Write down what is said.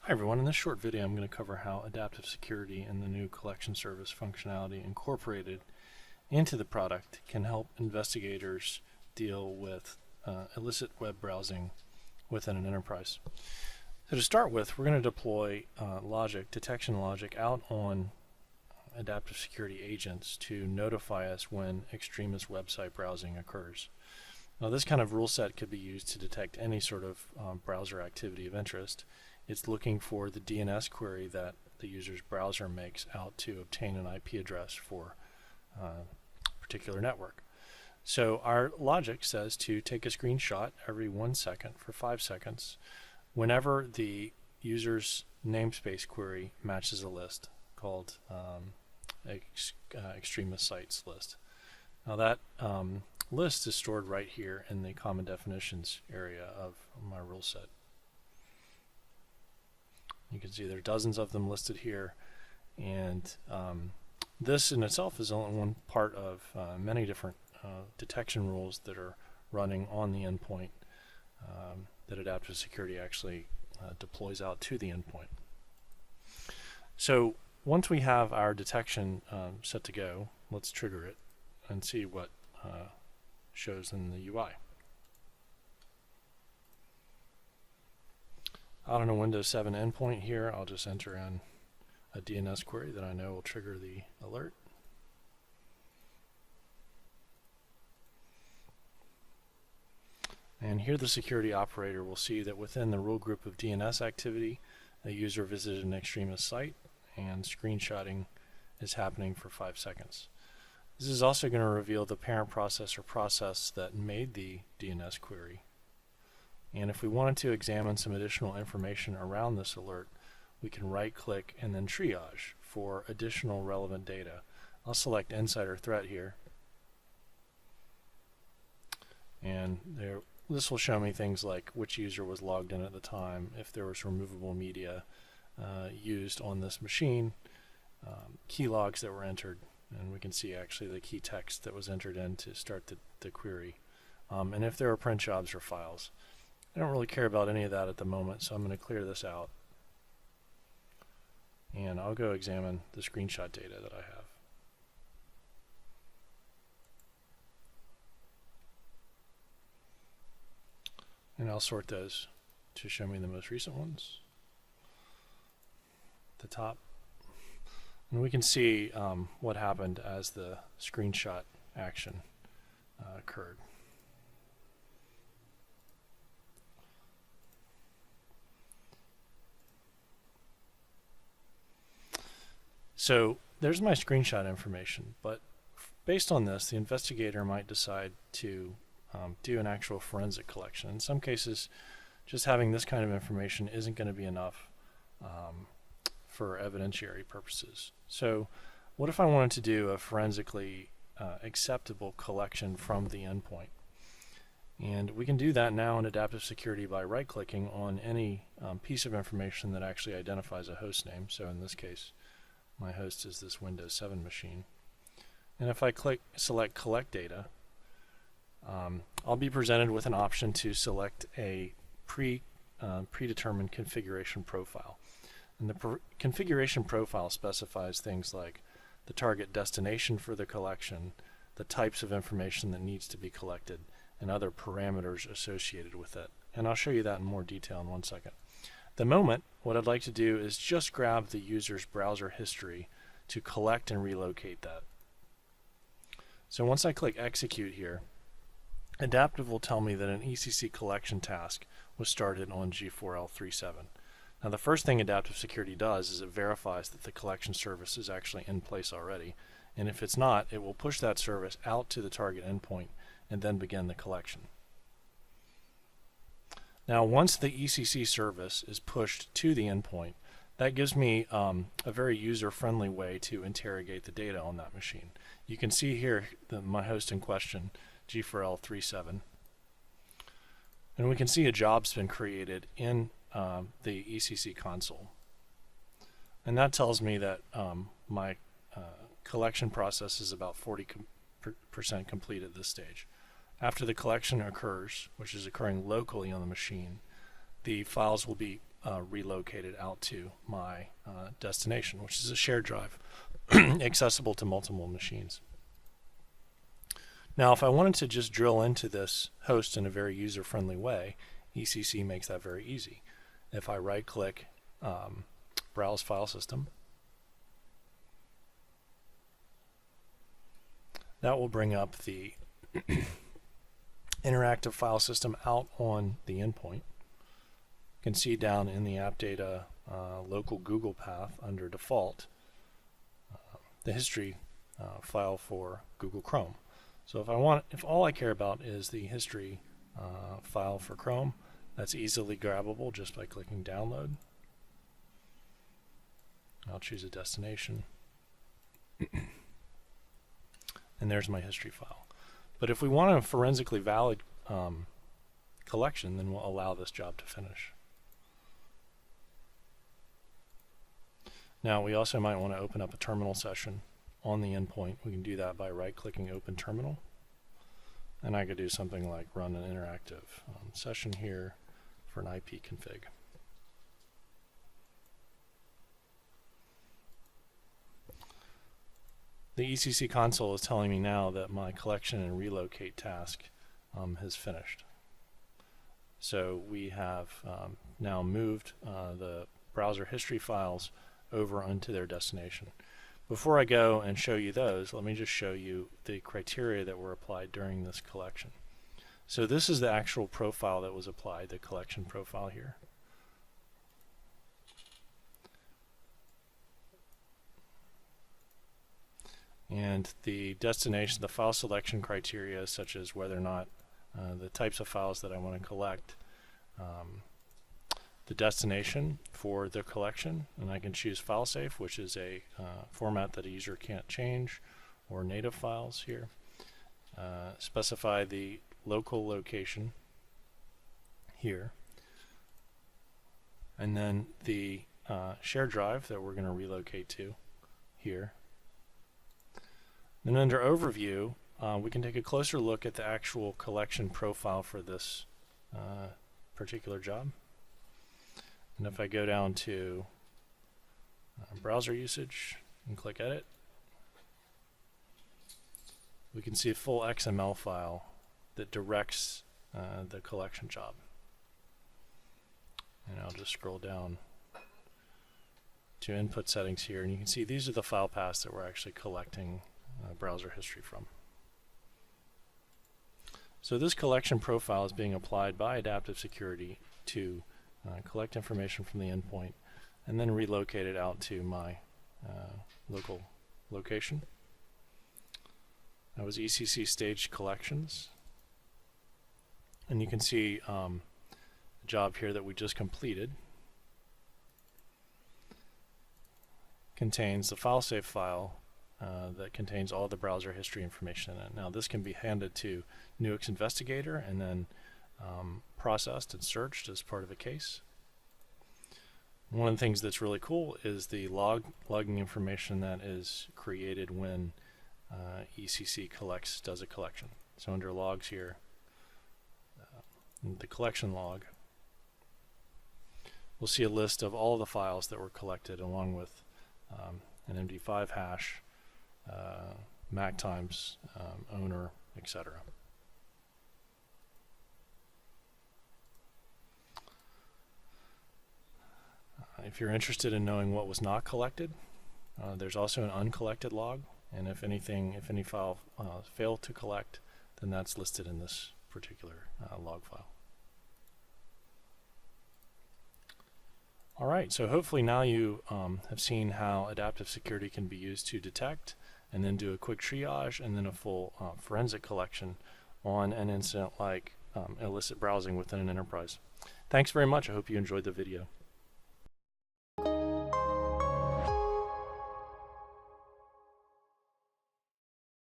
Hi everyone, in this short video I'm going to cover how adaptive security and the new collection service functionality incorporated into the product can help investigators deal with illicit web browsing within an enterprise. So to start with, we're going to deploy detection logic out on adaptive security agents to notify us when extremist website browsing occurs. Now this kind of rule set could be used to detect any sort of browser activity of interest. It's looking for the DNS query that the user's browser makes out to obtain an IP address for a particular network. So our logic says to take a screenshot every 1 second for 5 seconds whenever the user's namespace query matches a list called extremist sites list. Now that list is stored right here in the common definitions area of my rule set. You can see there are dozens of them listed here, and this in itself is only one part of many different detection rules that are running on the endpoint that adaptive security actually deploys out to the endpoint. So once we have our detection set to go, let's trigger it and see what shows in the UI. Out on a Windows 7 endpoint here, I'll just enter in a DNS query that I know will trigger the alert. And here the security operator will see that within the rule group of DNS activity, a user visited an extremist site and screenshotting is happening for 5 seconds. This is also going to reveal the parent process or process that made the DNS query. And if we wanted to examine some additional information around this alert, we can right-click and then triage for additional relevant data. I'll select Insider Threat here. And this will show me things like which user was logged in at the time, if there was removable media used on this machine, key logs that were entered, and we can see actually the key text that was entered in to start the query, and if there are print jobs or files. I don't really care about any of that at the moment, so I'm going to clear this out. And I'll go examine the screenshot data that I have. And I'll sort those to show me the most recent ones at the top. And we can see what happened as the screenshot action occurred. So there's my screenshot information, but based on this, the investigator might decide to do an actual forensic collection. In some cases, just having this kind of information isn't going to be enough for evidentiary purposes. So what if I wanted to do a forensically acceptable collection from the endpoint? And we can do that now in adaptive security by right-clicking on any piece of information that actually identifies a host name. So in this case, my host is this Windows 7 machine. And if I select Collect Data, I'll be presented with an option to select a predetermined configuration profile. And the configuration profile specifies things like the target destination for the collection, the types of information that needs to be collected, and other parameters associated with it. And I'll show you that in more detail in 1 second. At the moment, what I'd like to do is just grab the user's browser history to collect and relocate that. So once I click Execute here, Adaptive will tell me that an ECC collection task was started on G4L37. Now the first thing adaptive security does is it verifies that the collection service is actually in place already, and if it's not, it will push that service out to the target endpoint and then begin the collection. Now once the ECC service is pushed to the endpoint, that gives me a very user-friendly way to interrogate the data on that machine. You can see here my host in question, G4L37, and we can see a job's been created in the ECC console, and that tells me that my collection process is about 40% complete at this stage. After the collection occurs, which is occurring locally on the machine, the files will be relocated out to my destination, which is a shared drive accessible to multiple machines. Now, if I wanted to just drill into this host in a very user-friendly way, ECC makes that very easy. If I right-click Browse File System, that will bring up the interactive file system out on the endpoint. You can see down in the app data local Google path under default the history file for Google Chrome. So if all I care about is the history file for Chrome, that's easily grabbable just by clicking download. I'll choose a destination. And there's my history file. But if we want a forensically valid collection, then we'll allow this job to finish. Now we also might want to open up a terminal session on the endpoint. We can do that by right-clicking Open Terminal. And I could do something like run an interactive session here for an IP config. The ECC console is telling me now that my collection and relocate task has finished. So we have now moved the browser history files over onto their destination. Before I go and show you those, let me just show you the criteria that were applied during this collection. So this is the actual profile that was applied, the collection profile here. And the destination, the file selection criteria, such as whether or not the types of files that I want to collect, the destination for the collection, and I can choose FileSafe, which is a format that a user can't change, or native files here. Specify the local location here, and then the shared drive that we're going to relocate to here. Then under Overview, we can take a closer look at the actual collection profile for this particular job. And if I go down to browser usage and click Edit, we can see a full XML file that directs the collection job. And I'll just scroll down to input settings here, and you can see these are the file paths that we're actually collecting browser history from. So this collection profile is being applied by Adaptive Security to collect information from the endpoint and then relocate it out to my local location. That was ECC staged collections. And you can see the job here that we just completed contains the FileSafe file that contains all the browser history information in it. Now this can be handed to Nuix Investigator and then processed and searched as part of a case. One of the things that's really cool is the logging information that is created when ECC does a collection. So under logs here, the collection log, we'll see a list of all the files that were collected along with an MD5 hash, MAC times, owner, etc. If you're interested in knowing what was not collected, there's also an uncollected log, and if any file failed to collect, then that's listed in this particular log file. Alright, so hopefully now you have seen how adaptive security can be used to detect and then do a quick triage and then a full forensic collection on an incident like illicit browsing within an enterprise. Thanks very much. I hope you enjoyed the video.